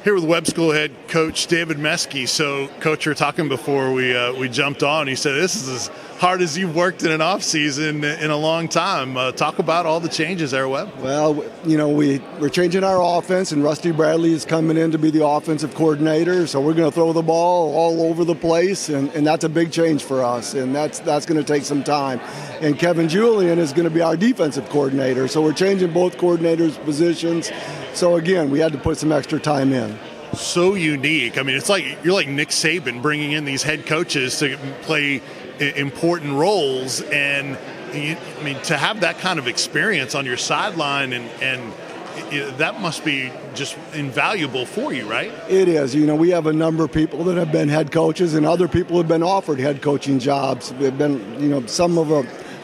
Here with Webb School head coach David Meske. So, coach, we were talking before we jumped on. He said this is as hard as you've worked in an off season in a long time. Talk about all the changes there, Webb. Well, we're changing our offense, and Rusty Bradley is coming in to be the offensive coordinator. So we're going to throw the ball all over the place, and that's a big change for us, and that's going to take some time. And Kevin Julian is going to be our defensive coordinator. So we're changing both coordinators' positions. So again, we had to put some extra time in. So unique. I mean, it's like you're like Nick Saban bringing in these head coaches to play important roles, and to have that kind of experience on your sideline and that must be just invaluable for you, right? It is. We have a number of people that have been head coaches, and other people have been offered head coaching jobs. They've been, some of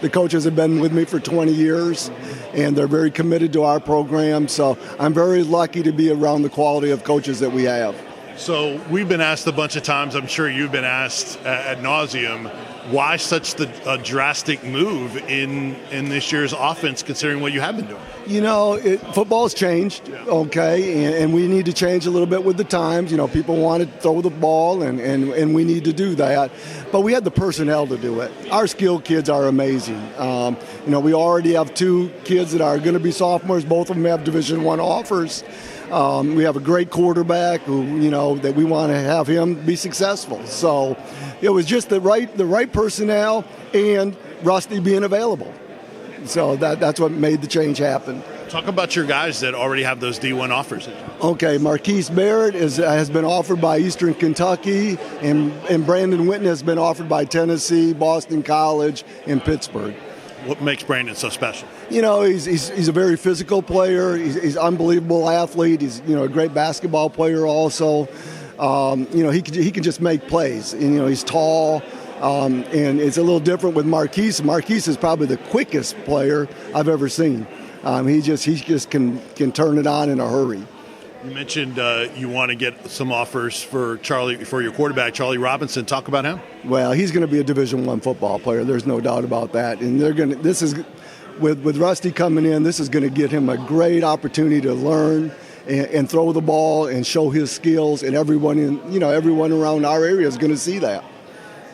the coaches have been with me for 20 years, and they're very committed to our program. So I'm very lucky to be around the quality of coaches that we have. So we've been asked a bunch of times, I'm sure you've been asked ad nauseum, why such a drastic move in this year's offense, considering what you have been doing? Football's changed, okay, and we need to change a little bit with the times. People want to throw the ball, and we need to do that. But we had the personnel to do it. Our skilled kids are amazing. We already have two kids that are going to be sophomores. Both of them have Division I offers. We have a great quarterback who, that we want to have him be successful. So it was just the right personnel and Rusty being available. So that's what made the change happen. Talk about your guys that already have those D1 offers. Okay, Marquise Barrett has been offered by Eastern Kentucky, and Brandon Witten has been offered by Tennessee, Boston College, and Pittsburgh. What makes Brandon so special? He's a very physical player. He's an unbelievable athlete. He's a great basketball player also. He can just make plays. And, he's tall, and it's a little different with Marquise. Marquise is probably the quickest player I've ever seen. He just can turn it on in a hurry. You mentioned you want to get some offers for your quarterback, Charlie Robinson. Talk about him. Well, he's going to be a Division I football player. There's no doubt about that. And with Rusty coming in, this is going to get him a great opportunity to learn and throw the ball and show his skills. And everyone around our area is going to see that.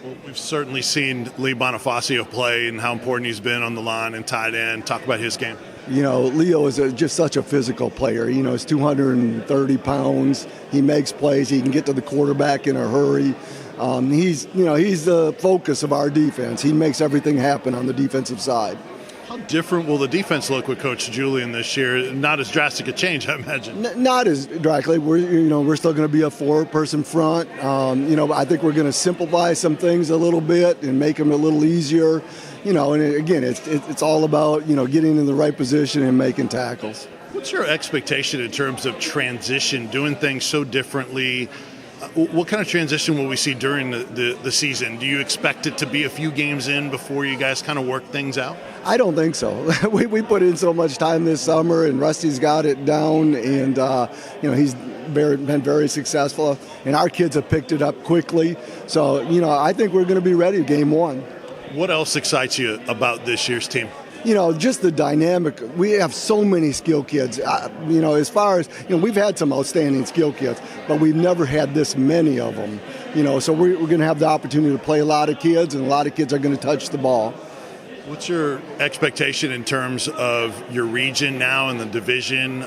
Well, we've certainly seen Lee Bonifacio play and how important he's been on the line and tight end. Talk about his game. Leo is just such a physical player. He's 230 pounds. He makes plays. He can get to the quarterback in a hurry. He's the focus of our defense. He makes everything happen on the defensive side. How different will the defense look with Coach Julian this year? Not as drastic a change, I imagine. Not as drastically. We're still going to be a four-person front. I think we're going to simplify some things a little bit and make them a little easier. And again, it's all about getting in the right position and making tackles. What's your expectation in terms of transition, doing things so differently? What kind of transition will we see during the season? Do you expect it to be a few games in before you guys kind of work things out? I don't think so. We put in so much time this summer, and Rusty's got it down, and he's been very successful, and our kids have picked it up quickly. So I think we're going to be ready game one. What else excites you about this year's team? Just the dynamic. We have so many skill kids. As far as, we've had some outstanding skill kids, but we've never had this many of them. So we're going to have the opportunity to play a lot of kids, and a lot of kids are going to touch the ball. What's your expectation in terms of your region now and the division?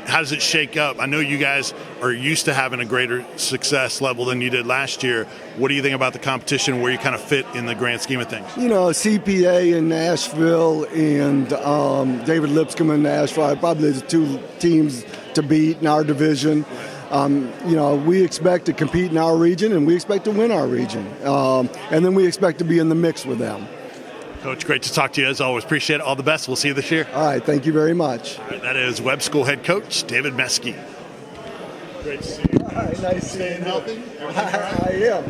How does it shake up? I know you guys are used to having a greater success level than you did last year. What do you think about the competition, where you kind of fit in the grand scheme of things? CPA in Nashville and David Lipscomb in Nashville are probably the two teams to beat in our division. We expect to compete in our region, and we expect to win our region. And then we expect to be in the mix with them. Coach, great to talk to you as always. Appreciate it. All the best. We'll see you this year. All right. Thank you very much. All right, that is Webb School head coach David Meske. Great to see you. All right. Nice Staying healthy? I am.